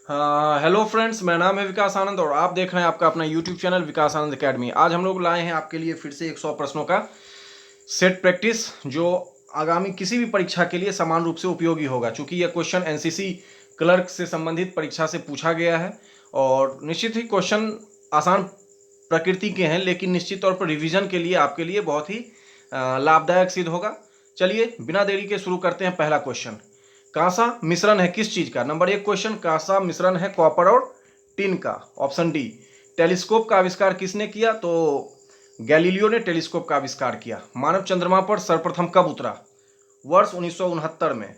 Hello friends, मेरा नाम है विकास आनंद और आप देख रहे हैं आपका अपना यूट्यूब चैनल विकास आनंद एकेडमी। आज हम लोग लाए हैं आपके लिए फिर से 100 प्रश्नों का सेट प्रैक्टिस, जो आगामी किसी भी परीक्षा के लिए समान रूप से उपयोगी होगा। चूंकि यह क्वेश्चन एनसीसी क्लर्क से संबंधित परीक्षा से पूछा गया है और निश्चित ही क्वेश्चन आसान प्रकृति के हैं, लेकिन निश्चित तौर पर रिवीजन के लिए आपके लिए बहुत ही लाभदायक सिद्ध होगा। चलिए बिना देरी के शुरू करते हैं। पहला क्वेश्चन, कांसा मिश्रण है किस चीज का? नंबर 1 क्वेश्चन, कांसा मिश्रण है कॉपर और टिन का। Option D. टेलीस्कोप का आविष्कार किसने किया? तो गैलीलियो ने टेलीस्कोप का आविष्कार किया। मानव चंद्रमा पर सर्वप्रथम कब उतरा? वर्ष 1969 में।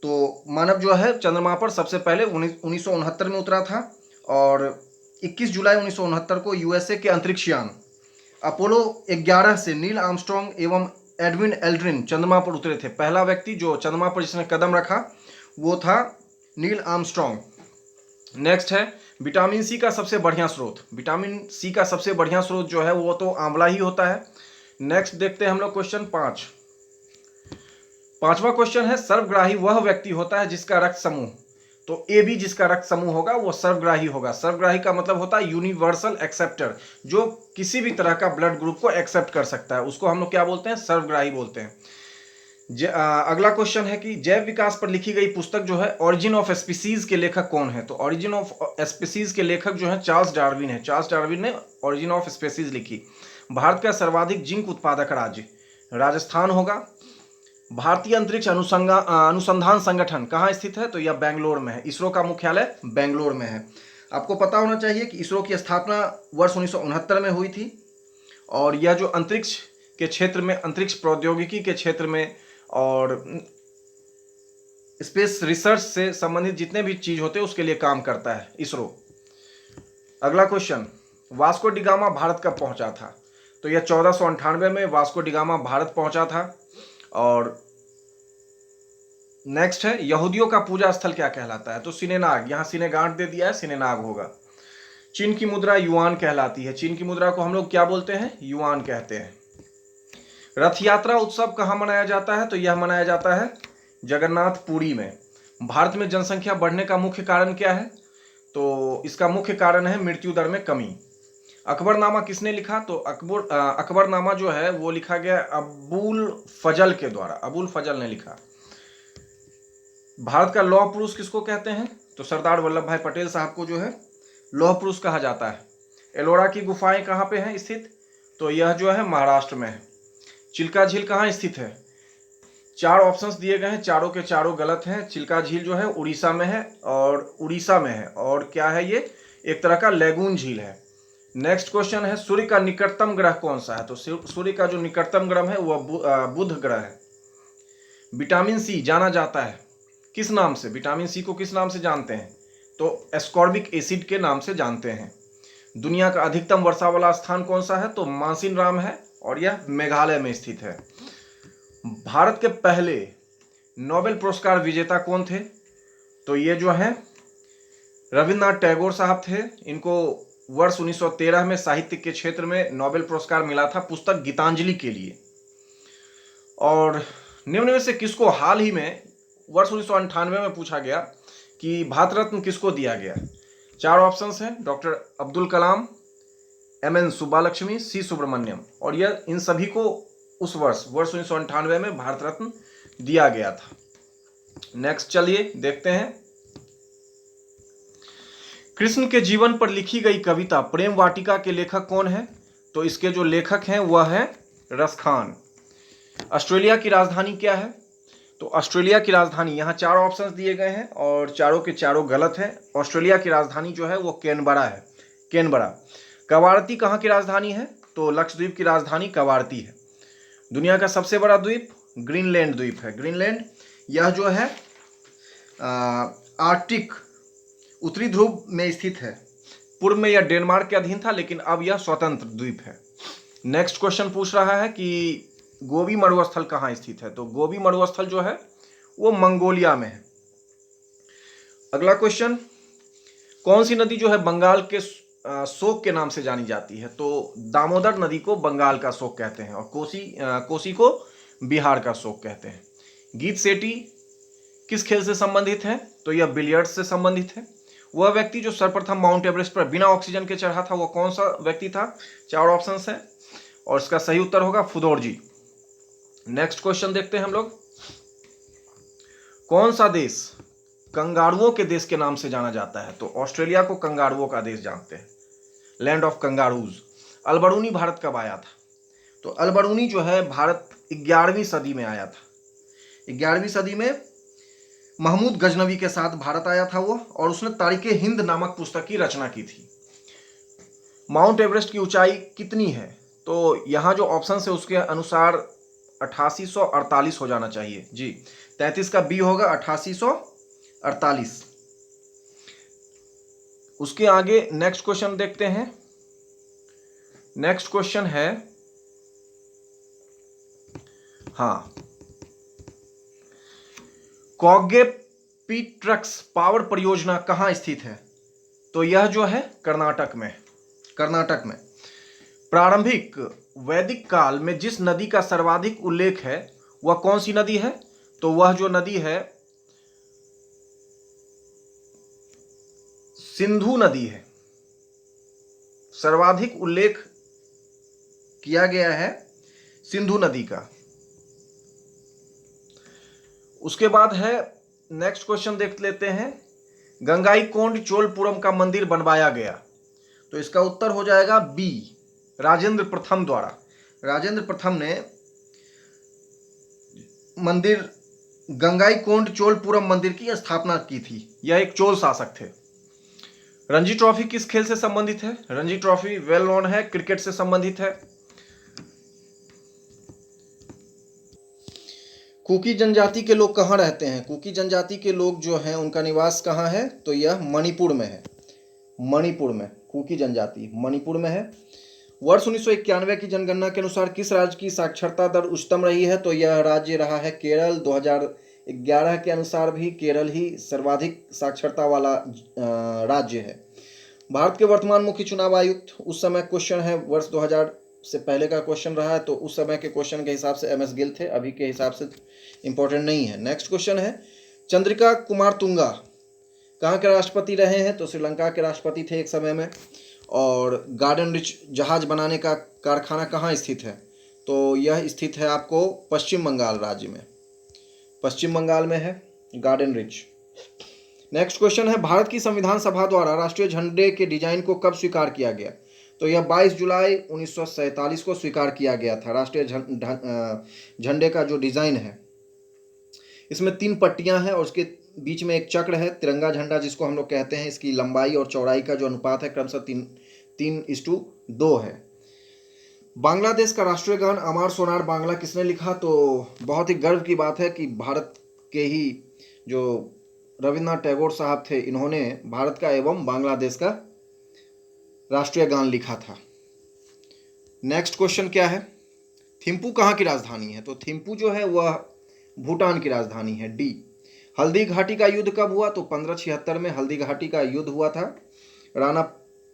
तो मानव जो है चंद्रमा पर सबसे पहले 1969 में उतरा था और 21 जुलाई 1969 को यूएसए के अंतरिक्ष यान अपोलो 11 से नील आर्मस्ट्रॉन्ग एवं एडविन एल्ड्रिन चंद्रमा पर उतरे थे। पहला व्यक्ति जो चंद्रमा पर जिसने कदम रखा वो था नील आर्मस्ट्रॉन्ग। नेक्स्ट है, विटामिन सी का सबसे बढ़िया स्रोत। विटामिन सी का सबसे बढ़िया स्रोत जो है वो तो आंवला ही होता है। नेक्स्ट देखते हैं हम लोग क्वेश्चन 5। पांचवा क्वेश्चन है, सर्वग्राही वह व्यक्ति होता है जिसका रक्त समूह। तो ए बी जिसका रक्त समूह होगा वो सर्वग्राही होगा। सर्वग्राही का मतलब होता है यूनिवर्सल एक्सेप्टर, जो किसी भी तरह का ब्लड ग्रुप को एक्सेप्ट कर सकता है, उसको हम लोग क्या बोलते हैं? सर्वग्राही बोलते हैं। अगला क्वेश्चन है कि जैव विकास पर लिखी गई पुस्तक जो है ऑरिजिन ऑफ स्पीसीज के लेखक कौन है? तो ऑरिजिन ऑफ स्पीसीज के लेखक जो है चार्ल्स डार्विन है। चार्ल्स डार्विन ने ऑरिजिन ऑफ स्पीसीज लिखी। भारत का सर्वाधिक जिंक उत्पादक राज्य राजस्थान होगा। भारतीय अंतरिक्ष अनुसंधान संगठन कहाँ स्थित है? तो यह बेंगलोर में है। इसरो का मुख्यालय बेंगलोर में है। आपको पता होना चाहिए कि इसरो की स्थापना वर्ष 1969 में हुई थी और यह जो अंतरिक्ष के क्षेत्र में, अंतरिक्ष प्रौद्योगिकी के क्षेत्र में और स्पेस रिसर्च से संबंधित जितने भी चीज होते हैं उसके लिए काम करता है इसरो। अगला क्वेश्चन, वास्को डिगामा भारत कब पहुंचा था? तो यह 1498 में वास्को डिगामा भारत पहुंचा था। और नेक्स्ट है, यहूदियों का पूजा स्थल क्या कहलाता है? तो सिनेनाग, यहां सिनेगांठ दे दिया है, सिनेनाग होगा। चीन की मुद्रा युआन कहलाती है। चीन की मुद्रा को हम लोग क्या बोलते हैं? युआन कहते हैं। रथ यात्रा उत्सव कहां मनाया जाता है? तो यह मनाया जाता है जगन्नाथपुरी में। भारत में जनसंख्या बढ़ने का मुख्य कारण क्या है? तो इसका मुख्य कारण है मृत्यु दर में कमी। अकबरनामा किसने लिखा? तो अकबरनामा जो है वो लिखा गया अबुल फजल के द्वारा। अबुल फजल ने लिखा। भारत का लौह पुरुष किसको कहते हैं? तो सरदार वल्लभ भाई पटेल साहब को जो है लौह पुरुष कहा जाता है। एलोरा की गुफाएं कहाँ पे हैं स्थित? तो यह जो है महाराष्ट्र में है। चिल्का झील कहाँ स्थित है? 4 ऑप्शंस दिए गए हैं, चारों के चारों गलत हैं। चिल्का झील जो है उड़ीसा में है और क्या है ये? एक तरह का लेगून झील है। नेक्स्ट क्वेश्चन है, सूर्य का निकटतम ग्रह कौन सा है? तो सूर्य का जो निकटतम ग्रह है वह बुध ग्रह है। विटामिन सी जाना जाता है किस नाम से? विटामिन सी को किस नाम से जानते हैं? तो एस्कॉर्बिक एसिड के नाम से जानते हैं। दुनिया का अधिकतम वर्षा वाला स्थान कौन सा है? तो मासिन राम है और यह मेघालय में स्थित है। भारत के पहले नोबेल पुरस्कार विजेता कौन थे? तो ये जो है रविन्द्रनाथ टैगोर साहब थे। इनको वर्ष 1913 में साहित्य के क्षेत्र में नोबेल पुरस्कार मिला था पुस्तक गीतांजलि के लिए। और निम्न में से किसको हाल ही में वर्ष 1998 में पूछा गया कि भारत रत्न किसको दिया गया? 4 ऑप्शंस हैं, डॉक्टर अब्दुल कलाम, एम.एन. सुब्बालक्ष्मी, सी सुब्रमण्यम। और यह इन सभी को उस वर्ष 1998 में भारत रत्न दिया गया था। नेक्स्ट चलिए देखते हैं, कृष्ण के जीवन पर लिखी गई कविता प्रेम वाटिका के लेखक कौन है? तो इसके जो लेखक हैं वह है रसखान। ऑस्ट्रेलिया की राजधानी क्या है? तो ऑस्ट्रेलिया की राजधानी, यहाँ 4 ऑप्शंस दिए गए हैं और चारों के चारों गलत हैं। ऑस्ट्रेलिया की राजधानी जो है वो कैनबरा है, कैनबरा। कवारती कहाँ की राजधानी है? तो लक्षद्वीप की राजधानी कवारती है। दुनिया का सबसे बड़ा द्वीप ग्रीनलैंड द्वीप है। ग्रीनलैंड यह जो है आर्कटिक उत्तरी ध्रुव में स्थित है। पूर्व में यह डेनमार्क के अधीन था लेकिन अब यह स्वतंत्र द्वीप है। नेक्स्ट क्वेश्चन पूछ रहा है कि गोबी मरुस्थल कहाँ स्थित है? तो गोबी मरुस्थल जो है वो मंगोलिया में है। अगला क्वेश्चन, कौन सी नदी जो है बंगाल के शोक के नाम से जानी जाती है? तो दामोदर नदी को बंगाल का शोक कहते हैं और कोसी को बिहार का शोक कहते हैं। गीत सेठी किस खेल से संबंधित है? तो यह बिलियर्ड्स से संबंधित है। वह व्यक्ति जो सर्वप्रथम माउंट एवरेस्ट पर बिना ऑक्सीजन के चढ़ा था, वह कौन सा व्यक्ति था? 4 ऑप्शंस है और इसका सही उत्तर होगा फुदौर जी। नेक्स्ट क्वेश्चन देखते हैं हम लोग। कौन सा देश कंगारुओं के देश के नाम से जाना जाता है? तो ऑस्ट्रेलिया को कंगारुओं का देश जानते हैं, land of kangaroos. Al-Biruni Bharat कब आया था? तो अलबरूनी जो है भारत 11वीं सदी में आया था। 11वीं सदी में महमूद गजनवी के साथ भारत आया था वो, और उसने तारीखे हिंद नामक पुस्तक की रचना की थी। माउंट एवरेस्ट की ऊंचाई कितनी है? तो यहाँ जो ऑप्शन है उसके अनुसार 8848 हो जाना चाहिए जी। 33 का बी होगा 8848। उसके आगे नेक्स्ट क्वेश्चन देखते हैं। नेक्स्ट क्वेश्चन है, हाँ, कॉगे पीट्रक्स पावर परियोजना कहां स्थित है? तो यह जो है कर्नाटक में। कर्नाटक में प्रारंभिक वैदिक काल में जिस नदी का सर्वाधिक उल्लेख है वह कौन सी नदी है? तो वह जो नदी है सिंधु नदी है। सर्वाधिक उल्लेख किया गया है सिंधु नदी का। उसके बाद है नेक्स्ट क्वेश्चन देख लेते हैं। गंगाईकोंड चोलपुरम का मंदिर बनवाया गया? तो इसका उत्तर हो जाएगा बी, राजेंद्र प्रथम द्वारा। राजेंद्र प्रथम ने मंदिर गंगाईकोंड चोलपुरम मंदिर की स्थापना की थी। यह एक चोल शासक थे। रणजी ट्रॉफी किस खेल से संबंधित है? रणजी ट्रॉफी वेल नोन है, क्रिकेट से संबंधित है। कुकी जनजाति के लोग कहाँ रहते हैं? कुकी जनजाति के लोग जो हैं उनका निवास कहाँ है? तो यह मणिपुर में है। मणिपुर में कुकी जनजाति मणिपुर में है। वर्ष 1991 की जनगणना के अनुसार किस राज्य की साक्षरता दर उच्चतम रही है? तो यह राज्य रहा है केरल। 2011 के अनुसार भी केरल ही सर्वाधिक साक्षरता वाला राज्य है। भारत के वर्तमान मुख्य चुनाव आयुक्त, उस समय क्वेश्चन है वर्ष 2000 से पहले का क्वेश्चन रहा है, तो उस समय के क्वेश्चन के हिसाब से एमएस गिल थे, अभी के हिसाब से इंपॉर्टेंट नहीं है। नेक्स्ट क्वेश्चन है, चंद्रिका कुमारतुंगा कहाँ के राष्ट्रपति रहे हैं? तो श्रीलंका के राष्ट्रपति थे एक समय में। और गार्डन रिच जहाज बनाने का कारखाना कहाँ स्थित है? तो यह स्थित है आपको पश्चिम बंगाल राज्य में। पश्चिम बंगाल में है गार्डन रिच। नेक्स्ट क्वेश्चन है, भारत की संविधान सभा द्वारा राष्ट्रीय झंडे के डिजाइन को कब स्वीकार किया गया? तो यह 22 जुलाई 1947 को स्वीकार किया गया था। राष्ट्रीय झंडे का जो डिजाइन है इसमें 3 पट्टियां हैं और उसके बीच में एक चक्र है। तिरंगा झंडा जिसको हम लोग कहते हैं, इसकी लंबाई और चौड़ाई का जो अनुपात है क्रमशः 3:2 है। बांग्लादेश का राष्ट्रीय गान अमार सोनार बांग्ला किसने लिखा? तो बहुत ही गर्व की बात है कि भारत के ही जो रविन्द्रनाथ टैगोर साहब थे, इन्होंने भारत का एवं बांग्लादेश का राष्ट्रीय गान लिखा था। नेक्स्ट क्वेश्चन क्या है, थिम्पू कहाँ की राजधानी है? तो थिम्पू जो है वह भूटान की राजधानी है, डी। हल्दी घाटी का युद्ध कब हुआ? तो 1576 में हल्दी घाटी का युद्ध हुआ था।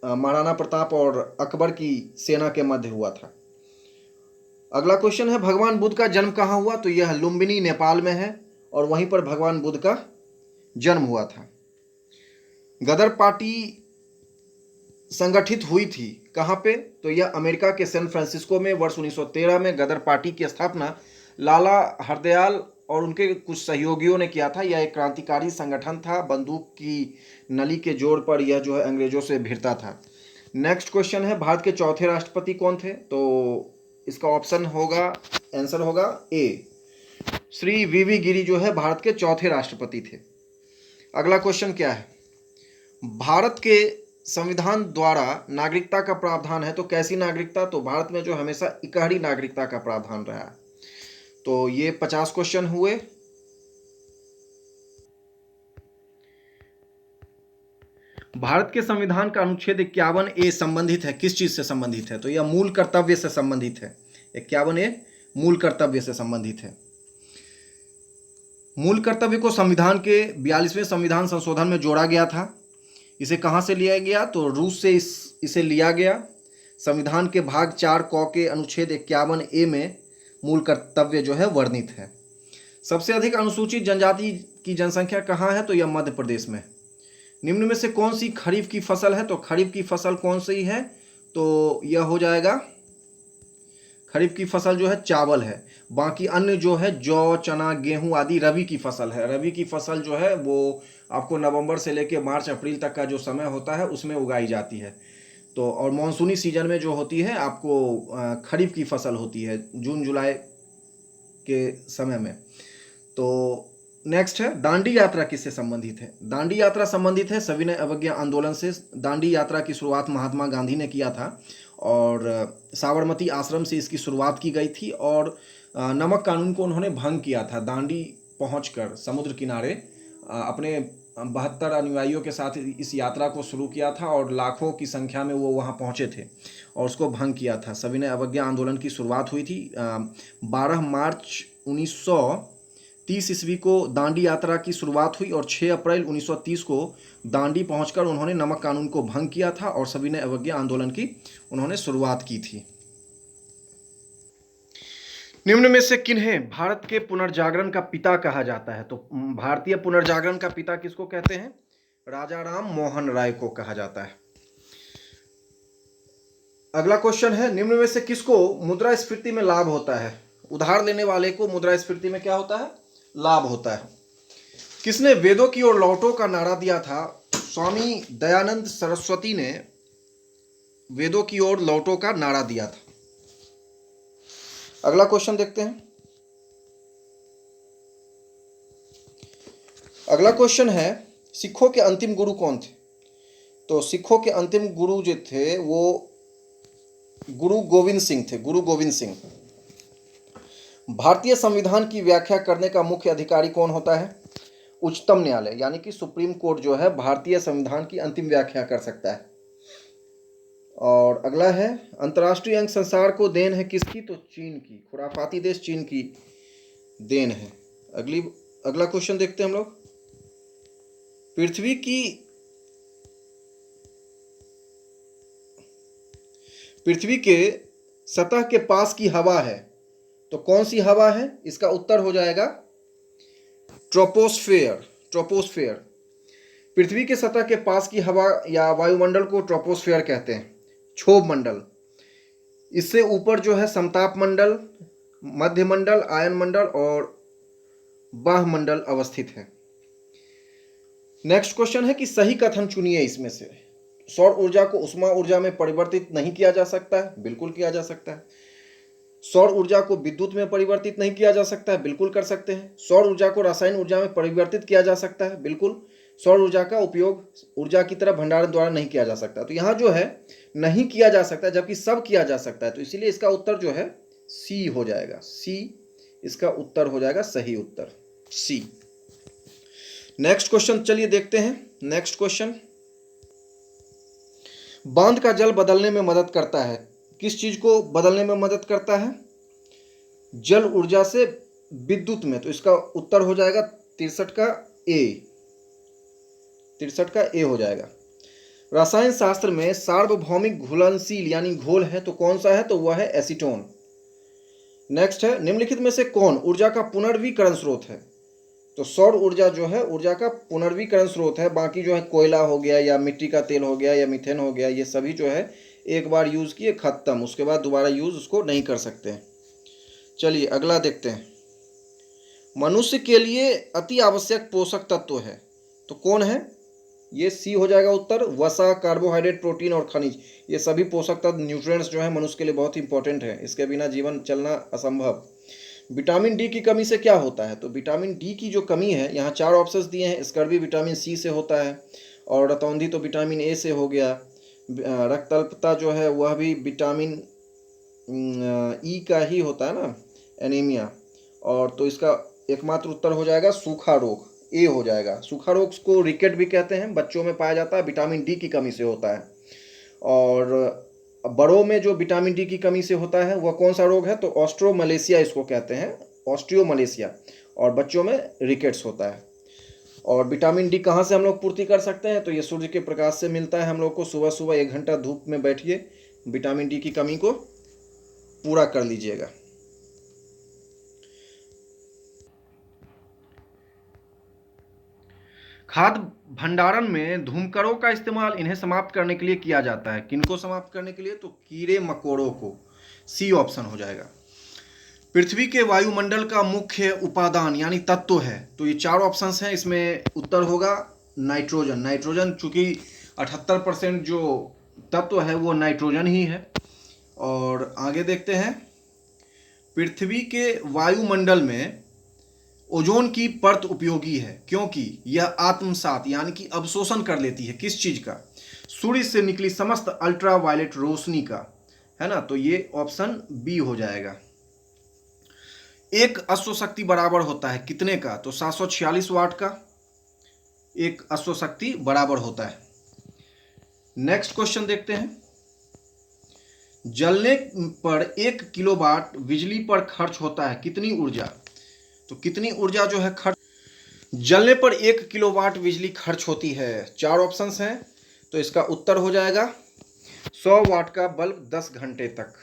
महाराणा प्रताप और अकबर की सेना के मध्य हुआ था। अगला क्वेश्चन है, भगवान बुद्ध का जन्म कहाँ हुआ? तो यह लुम्बिनी नेपाल में है और वहीं पर भगवान बुद्ध का जन्म हुआ था। गदर पार्टी संगठित हुई थी कहाँ पे? तो यह अमेरिका के सैन फ्रांसिस्को में वर्ष 1913 में गदर पार्टी की स्थापना लाला हरदयाल और उनके कुछ सहयोगियों ने किया था। यह एक क्रांतिकारी संगठन था। बंदूक की नली के जोर पर यह जो है अंग्रेजों से भिड़ता था। नेक्स्ट क्वेश्चन है, भारत के चौथे राष्ट्रपति कौन थे? तो इसका ऑप्शन होगा, आंसर होगा ए, श्री वीवी गिरी जो है भारत के चौथे राष्ट्रपति थे। अगला क्वेश्चन क्या है, भारत के संविधान द्वारा नागरिकता का प्रावधान है, तो कैसी नागरिकता? तो भारत में जो हमेशा इकहरी नागरिकता का प्रावधान रहा है। तो ये 50 क्वेश्चन हुए। भारत के संविधान का अनुच्छेद 51A संबंधित है, किस चीज से संबंधित है? तो यह मूल कर्तव्य से संबंधित है। 51A मूल कर्तव्य से संबंधित है। मूल कर्तव्य को संविधान के 42वें संविधान संशोधन में जोड़ा गया था। इसे कहां से लिया गया? तो रूस से इसे लिया गया। संविधान के भाग 4 क के अनुच्छेद 51A में मूल कर्तव्य जो है वर्णित है। सबसे अधिक अनुसूचित जनजाति की जनसंख्या कहाँ है? तो यह मध्य प्रदेश में। निम्न में से कौन सी खरीफ की फसल है? तो खरीफ की फसल कौन सी है? तो यह हो जाएगा, खरीफ की फसल जो है चावल है। बाकी अन्य जो है जौ, चना, गेहूं आदि रबी की फसल है। रबी की फसल जो है वो आपको नवंबर से लेकर मार्च अप्रैल तक का जो समय होता है उसमें उगाई जाती है। तो और मानसूनी सीजन में जो होती है आपको खरीफ की फसल होती है जून जुलाई के समय में। तो नेक्स्ट है, दांडी यात्रा किससे संबंधित है? दांडी यात्रा संबंधित है सविनय अवज्ञा आंदोलन से। दांडी यात्रा की शुरुआत महात्मा गांधी ने किया था और साबरमती आश्रम से इसकी शुरुआत की गई थी और नमक कानून को उन्होंने भंग किया था। दांडी पहुंचकर समुद्र किनारे अपने 72 अनुयायियों के साथ इस यात्रा को शुरू किया था और लाखों की संख्या में वो वहाँ पहुँचे थे और उसको भंग किया था। सविनय अवज्ञा आंदोलन की शुरुआत हुई थी 12 मार्च 1930 ईस्वी को दांडी यात्रा की शुरुआत हुई और 6 अप्रैल 1930 को दांडी पहुंचकर उन्होंने नमक कानून को भंग किया था और सविनय अवज्ञा आंदोलन की उन्होंने शुरुआत की थी। निम्न में से किन्हें भारत के पुनर्जागरण का पिता कहा जाता है? तो भारतीय पुनर्जागरण का पिता किसको कहते हैं? राजा राम मोहन राय को कहा जाता है। अगला क्वेश्चन है, निम्न में से किसको मुद्रास्फीति में लाभ होता है? उधार लेने वाले को मुद्रास्फीति में क्या होता है? लाभ होता है। किसने वेदों की ओर लौटो का नारा दिया था? स्वामी दयानंद सरस्वती ने वेदों की ओर लौटो का नारा दिया था। अगला क्वेश्चन देखते हैं। अगला क्वेश्चन है, सिखों के अंतिम गुरु कौन थे? तो सिखों के अंतिम गुरु जो थे वो गुरु गोविंद सिंह थे। गुरु गोविंद सिंह। भारतीय संविधान की व्याख्या करने का मुख्य अधिकारी कौन होता है? उच्चतम न्यायालय, यानी कि सुप्रीम कोर्ट जो है भारतीय संविधान की अंतिम व्याख्या कर सकता है। और अगला है, अंतर्राष्ट्रीय अंक संसार को देन है किसकी? तो चीन की। खुराफाती देश चीन की देन है। अगला क्वेश्चन देखते हैं हम लोग। पृथ्वी के सतह के पास की हवा है तो कौन सी हवा है? इसका उत्तर हो जाएगा ट्रोपोस्फेयर। ट्रोपोस्फेयर। पृथ्वी के सतह के पास की हवा या वायुमंडल को ट्रोपोस्फेयर कहते हैं। क्षोभ मंडल, इससे ऊपर जो है समताप मंडल, मध्य मंडल, आयन मंडल और बाह्य मंडल अवस्थित है। नेक्स्ट क्वेश्चन है कि सही कथन चुनिए इसमें से। सौर ऊर्जा को उष्मा ऊर्जा में परिवर्तित नहीं किया जा सकता है? बिल्कुल किया जा सकता है। सौर ऊर्जा को विद्युत में परिवर्तित नहीं किया जा सकता है? बिल्कुल कर सकते हैं। सौर ऊर्जा को रासायन ऊर्जा में परिवर्तित किया जा सकता है? बिल्कुल। सौर ऊर्जा का उपयोग ऊर्जा की तरह भंडारण द्वारा नहीं किया जा सकता। तो यहाँ जो है नहीं किया जा सकता जबकि सब किया जा सकता है, तो इसीलिए इसका उत्तर जो है सी हो जाएगा। सी इसका उत्तर हो जाएगा, सही उत्तर सी। नेक्स्ट क्वेश्चन चलिए देखते हैं। नेक्स्ट क्वेश्चन, बांध का जल बदलने में मदद करता है। किस चीज को बदलने में मदद करता है? जल ऊर्जा से विद्युत में। तो इसका उत्तर हो जाएगा 63 का ए। 63 का ए हो जाएगा। रसायन शास्त्र में सार्वभौमिक घुलनशील यानी घोल है तो कौन सा है? तो वह है एसीटोन। नेक्स्ट है, निम्नलिखित में से कौन ऊर्जा का पुनर्वीकरण स्रोत है? तो सौर ऊर्जा जो है ऊर्जा का पुनर्वीकरण स्रोत है। बाकी जो है कोयला हो गया या मिट्टी का तेल हो गया या मीथेन हो गया, ये सभी जो है एक बार यूज किए खत्म, उसके बाद दोबारा यूज उसको नहीं कर सकते हैं। चलिए अगला देखते हैं। मनुष्य के लिए अति आवश्यक पोषक तत्व है तो कौन है? ये सी हो जाएगा उत्तर। वसा, कार्बोहाइड्रेट, प्रोटीन और खनिज, ये सभी पोषक तत्व न्यूट्रिएंट्स जो है मनुष्य के लिए बहुत इंपॉर्टेंट है। इसके बिना जीवन चलना असंभव। विटामिन डी की कमी से क्या होता है? तो विटामिन डी की जो कमी है, यहाँ 4 ऑप्शंस दिए हैं। स्कर्वी विटामिन सी से होता है और रतौंधी तो विटामिन ए से हो गया। रक्तअल्पता जो है वह भी विटामिन ई का ही होता है ना, एनीमिया। और तो इसका एकमात्र उत्तर हो जाएगा सूखा रोग, ए हो जाएगा। सूखा रोग को रिकेट भी कहते हैं, बच्चों में पाया जाता है, विटामिन डी की कमी से होता है। और बड़ों में जो विटामिन डी की कमी से होता है वह कौन सा रोग है? तो ऑस्ट्रोमलेशिया इसको कहते हैं, ऑस्टियोमलेशिया। और बच्चों में रिकेट्स होता है। और विटामिन डी कहाँ से हम लोग पूर्ति कर सकते हैं? तो ये सूर्य के प्रकाश से मिलता है हम लोग को। सुबह सुबह 1 घंटा धूप में बैठिए, विटामिन डी की कमी को पूरा कर लीजिएगा। खाद्य भंडारण में धूमकरों का इस्तेमाल इन्हें समाप्त करने के लिए किया जाता है। किनको समाप्त करने के लिए? तो कीड़े मकोड़ों को। सी ऑप्शन हो जाएगा। पृथ्वी के वायुमंडल का मुख्य उपादान यानी तत्व है, तो ये 4 ऑप्शंस हैं, इसमें उत्तर होगा नाइट्रोजन। नाइट्रोजन चूंकि 78% जो तत्व है वो नाइट्रोजन ही है। और आगे देखते हैं, पृथ्वी के वायुमंडल में ओजोन की परत उपयोगी है क्योंकि यह आत्मसात यानी कि अवशोषण कर लेती है। किस चीज का? सूर्य से निकली समस्त अल्ट्रावायलेट रोशनी का, है ना। तो ये ऑप्शन बी हो जाएगा। एक अश्व शक्ति बराबर होता है कितने का? तो 746 वाट का एक अश्व शक्ति बराबर होता है। नेक्स्ट क्वेश्चन देखते हैं, जलने पर 1 किलोवाट बिजली पर खर्च होता है कितनी ऊर्जा? तो कितनी ऊर्जा जो है खर्च, जलने पर 1 किलोवाट बिजली खर्च होती है। 4 ऑप्शंस हैं, तो इसका उत्तर हो जाएगा 100 वाट का बल्ब 10 घंटे तक।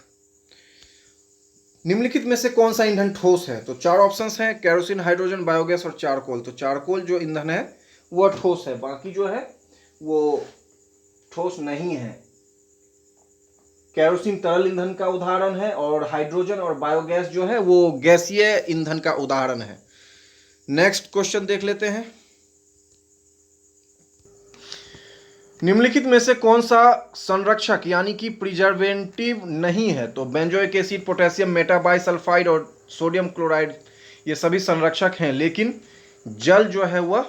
निम्नलिखित में से कौन सा ईंधन ठोस है? तो 4 ऑप्शंस हैं, केरोसिन, हाइड्रोजन, बायोगैस और चारकोल। तो चारकोल जो ईंधन है वो ठोस है, बाकी जो है वो ठोस नहीं है। केरोसिन तरल ईंधन का उदाहरण है और हाइड्रोजन और बायोगैस जो है वो गैसीय ईंधन का उदाहरण है। नेक्स्ट क्वेश्चन देख लेते हैं, निम्नलिखित में से कौन सा संरक्षक यानी कि प्रिजर्वेटिव नहीं है? तो बेंजोइक एसिड, पोटेशियम मेटाबाइसल्फाइड और सोडियम क्लोराइड ये सभी संरक्षक हैं, लेकिन जल जो है वह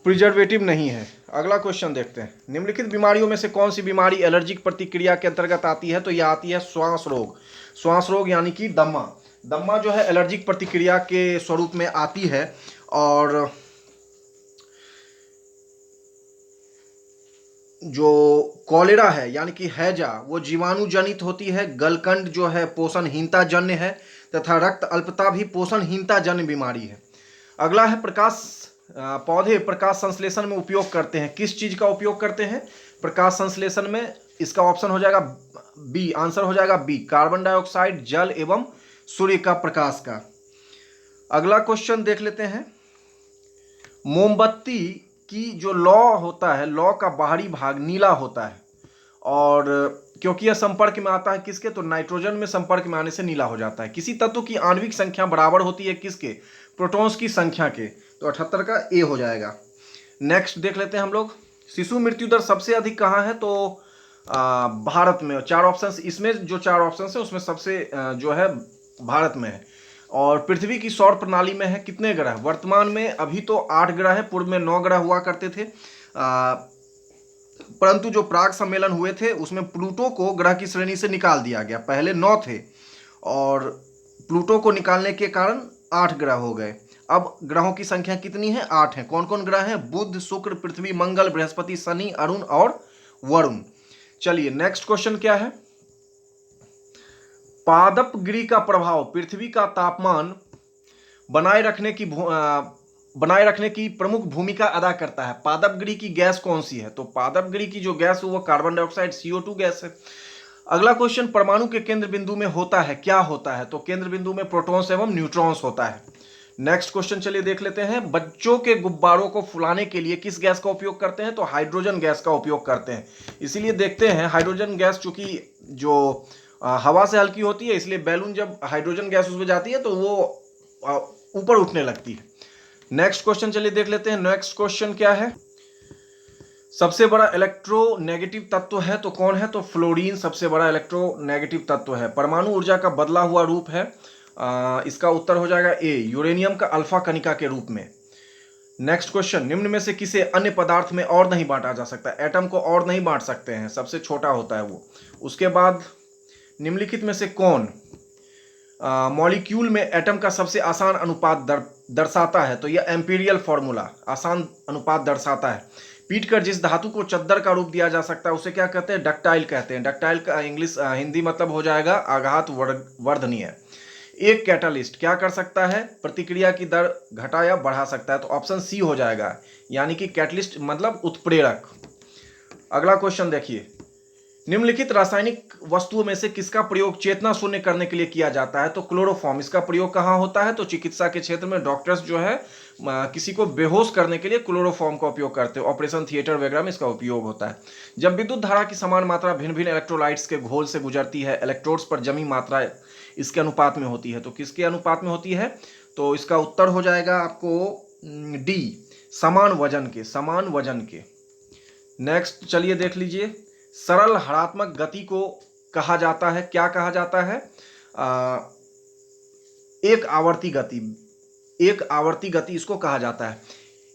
प्रिजर्वेटिव नहीं है। अगला क्वेश्चन देखते हैं, निम्नलिखित बीमारियों में से कौन सी बीमारी एलर्जिक प्रतिक्रिया के अंतर्गत आती है? तो यह आती है श्वास रोग। श्वास रोग यानी कि दम्मा। दम्मा जो है एलर्जिक प्रतिक्रिया के स्वरूप में आती है। और जो कॉलेरा है यानी कि हैजा वो जीवाणु जनित होती है। गलकंड जो है पोषणहीनता जन्य है तथा रक्त अल्पता भी पोषणहीनता जन्य बीमारी है। अगला है प्रकाश, पौधे प्रकाश संश्लेषण में उपयोग करते हैं। किस चीज का उपयोग करते हैं प्रकाश संश्लेषण में? इसका ऑप्शन हो जाएगा बी, आंसर हो जाएगा बी, कार्बन डाइऑक्साइड, जल एवं सूर्य का प्रकाश का। अगला क्वेश्चन देख लेते हैं, मोमबत्ती की जो लौ होता है, लौ का बाहरी भाग नीला होता है और क्योंकि यह संपर्क में आता है किसके? तो नाइट्रोजन में संपर्क में आने से नीला हो जाता है। किसी तत्व की आणविक संख्या बराबर होती है किसके? प्रोटॉन्स की संख्या के। तो 78 का ए हो जाएगा। नेक्स्ट देख लेते हैं हम लोग, शिशु मृत्यु दर सबसे अधिक कहाँ है? तो भारत में। 4 ऑप्शन, इसमें जो 4 ऑप्शन है उसमें सबसे जो है भारत में है। और पृथ्वी की सौर प्रणाली में है कितने ग्रह? वर्तमान में अभी तो 8 ग्रह है, पूर्व में 9 ग्रह हुआ करते थे, परंतु जो प्राग सम्मेलन हुए थे उसमें प्लूटो को ग्रह की श्रेणी से निकाल दिया गया। पहले 9 थे और प्लूटो को निकालने के कारण 8 ग्रह हो गए। अब ग्रहों की संख्या कितनी है? 8 है। कौन कौन ग्रह हैं? बुध, शुक्र, पृथ्वी, मंगल, बृहस्पति, शनि, अरुण और वरुण। चलिए नेक्स्ट क्वेश्चन क्या है, पादपगिरि का प्रभाव पृथ्वी का तापमान बनाए रखने की प्रमुख भूमिका अदा करता है। पादपगिरि की गैस कौन सी है? तो पादपगिरि की जो गैस है वो कार्बन डाइऑक्साइड CO2 गैस है। अगला क्वेश्चन, परमाणु के केंद्र बिंदु में होता है क्या होता है? तो केंद्र बिंदु में प्रोटॉन्स एवं न्यूट्रॉन्स होता है। नेक्स्ट क्वेश्चन चलिए देख लेते हैं, बच्चों के गुब्बारों को फुलाने के लिए किस गैस का उपयोग करते हैं? तो हाइड्रोजन गैस का उपयोग करते हैं। इसीलिए देखते हैं हाइड्रोजन गैस चूंकि जो हवा से हल्की होती है, इसलिए बैलून जब हाइड्रोजन गैस उसमें जाती है तो वो ऊपर उठने लगती है। नेक्स्ट क्वेश्चन चलिए देख लेते हैं, नेक्स्ट क्वेश्चन क्या है, सबसे बड़ा इलेक्ट्रोनेगेटिव तत्व है तो कौन है? तो फ्लोरीन सबसे बड़ा इलेक्ट्रोनेगेटिव तत्व है। परमाणु ऊर्जा का बदला हुआ रूप है, इसका उत्तर हो जाएगा ए, यूरेनियम का अल्फा कणिका के रूप में। नेक्स्ट क्वेश्चन, निम्न में से किसे अन्य पदार्थ में और नहीं बांटा जा सकता? एटम को और नहीं बांट सकते हैं, सबसे छोटा होता है वो। उसके बाद निम्नलिखित में से कौन मॉलिक्यूल में एटम का सबसे आसान अनुपात दर्शाता है? तो यह एम्पीरियल फॉर्मूला आसान अनुपात दर्शाता है। पीट कर जिस धातु को चद्दर का रूप दिया जा सकता है उसे क्या कहते हैं? डक्टाइल कहते हैं। डक्टाइल का इंग्लिश हिंदी मतलब हो जाएगा आघात वर्धनीय। एक कैटालिस्ट क्या कर सकता है? प्रतिक्रिया की दर घटा या बढ़ा सकता है। तो ऑप्शन सी हो जाएगा, यानी कि कैटलिस्ट मतलब उत्प्रेरक। अगला क्वेश्चन देखिए, निम्नलिखित रासायनिक वस्तुओं में से किसका प्रयोग चेतना शून्य करने के लिए किया जाता है? तो क्लोरोफॉर्म। इसका प्रयोग कहाँ होता है? तो चिकित्सा के क्षेत्र में डॉक्टर्स जो है किसी को बेहोश करने के लिए क्लोरोफॉर्म का उपयोग करते हैं। ऑपरेशन थिएटर वगैरह में इसका उपयोग होता है। जब विद्युत धारा की समान मात्रा भिन्न भिन्न इलेक्ट्रोलाइट्स के घोल से गुजरती है, इलेक्ट्रोड्स पर जमी मात्रा इसके अनुपात में होती है। तो किसके अनुपात में होती है? तो इसका उत्तर हो जाएगा आपको डी, समान वजन के, समान वजन के। नेक्स्ट चलिए देख लीजिए, सरल हरात्मक गति को कहा जाता है, क्या कहा जाता है? एक आवर्ती गति, एक आवर्ती गति इसको कहा जाता है।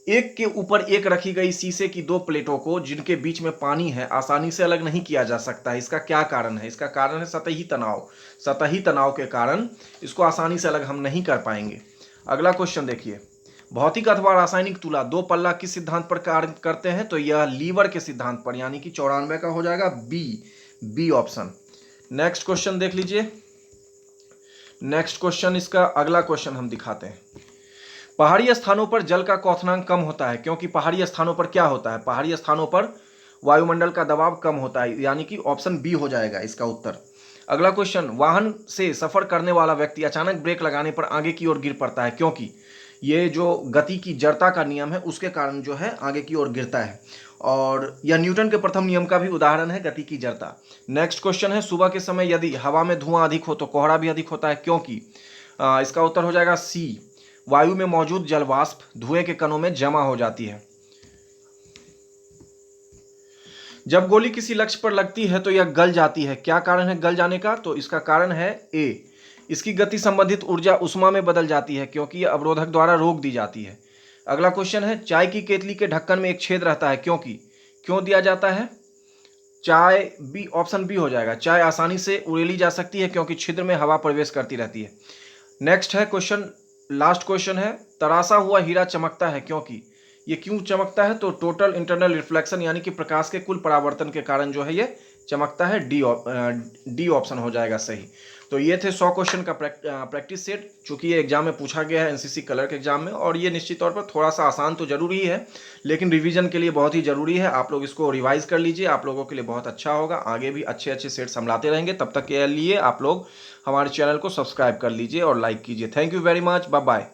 एक के ऊपर एक रखी गई शीशे की दो प्लेटों को जिनके बीच में पानी है आसानी से अलग नहीं किया जा सकता है। इसका क्या कारण है? इसका कारण है सतही तनाव। सतही तनाव के कारण इसको आसानी से अलग हम नहीं कर पाएंगे। अगला क्वेश्चन देखिए, भौतिक अथवा रासायनिक तुला दो पल्ला किस सिद्धांत पर कार्य करते हैं? तो यह लीवर के सिद्धांत पर, यानी कि 94 का हो जाएगा बी ऑप्शन। नेक्स्ट क्वेश्चन देख लीजिए। नेक्स्ट क्वेश्चन, इसका अगला क्वेश्चन हम दिखाते हैं। पहाड़ी स्थानों पर जल का क्वथनांक कम होता है, क्योंकि पहाड़ी स्थानों पर क्या होता है? पहाड़ी स्थानों पर वायुमंडल का दबाव कम होता है, यानी कि ऑप्शन बी हो जाएगा इसका उत्तर। अगला क्वेश्चन, वाहन से सफर करने वाला व्यक्ति अचानक ब्रेक लगाने पर आगे की ओर गिर पड़ता है, क्योंकि ये जो गति की जड़ता का नियम है उसके कारण जो है आगे की ओर गिरता है, और यह न्यूटन के प्रथम नियम का भी उदाहरण है, गति की जड़ता। नेक्स्ट क्वेश्चन है, सुबह के समय यदि हवा में धुआं अधिक हो तो कोहरा भी अधिक होता है, क्योंकि इसका उत्तर हो जाएगा सी, वायु में मौजूद जलवाष्प धुएं के कणों में जमा हो जाती है। जब गोली किसी लक्ष्य पर लगती है तो यह गल जाती है, क्या कारण है गल जाने का? तो इसका कारण है ए, इसकी गति संबंधित ऊर्जा उष्मा में बदल जाती है, क्योंकि यह अवरोधक द्वारा रोक दी जाती है। अगला क्वेश्चन है, चाय की केतली के ढक्कन में एक छेद रहता है, क्योंकि क्यों दिया जाता है? चाय बी, ऑप्शन बी हो जाएगा, चाय आसानी से उड़ेली जा सकती है क्योंकि छिद्र में हवा प्रवेश करती रहती है। नेक्स्ट है क्वेश्चन, लास्ट क्वेश्चन है, तराशा हुआ हीरा चमकता है, क्योंकि ये क्यों चमकता है? तो टोटल इंटरनल रिफ्लेक्शन, यानी कि प्रकाश के कुल परावर्तन के कारण जो है ये चमकता है। डी ऑप्शन हो जाएगा सही। तो ये थे 100 क्वेश्चन का प्रैक्टिस सेट, चूंकि ये एग्जाम में पूछा गया है एनसीसी कलर के एग्जाम में, और ये निश्चित तौर पर थोड़ा सा आसान तो जरूरी है, लेकिन रिवीजन के लिए बहुत ही जरूरी है। आप लोग इसको रिवाइज कर लीजिए, आप लोगों के लिए बहुत अच्छा होगा। आगे भी अच्छे अच्छे सेट्स हम लाते रहेंगे। तब तक के लिए आप लोग हमारे चैनल को सब्सक्राइब कर लीजिए और लाइक कीजिए। Thank you very much, bye bye.